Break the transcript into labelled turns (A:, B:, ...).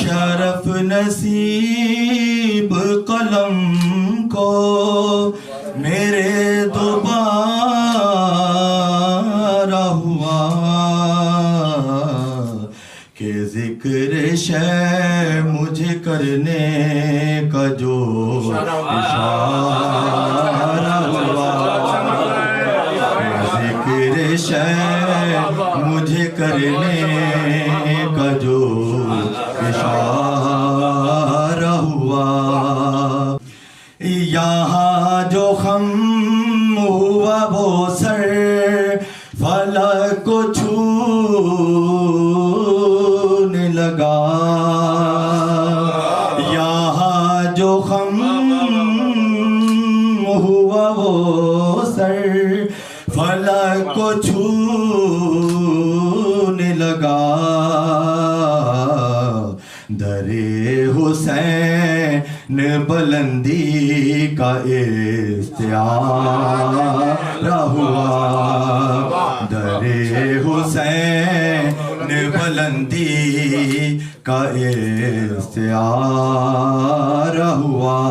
A: شرف نصیب قلم کو میرے دوبارہ ہوا کہ ذکر شے مجھے کرنے کا جو اشارہ ہوا، ذکر شے مجھے کرنے کا جو اشارہ ہوا، یہاں جو خم ہوا وہ سر فلک کو چھونے لگا، یہاں جو خم ہوا وہ سر فلک کو چھونے لگا، در حسین بلندی کا استعارہ ہوا، در حسین بلندی کا استعارہ ہوا۔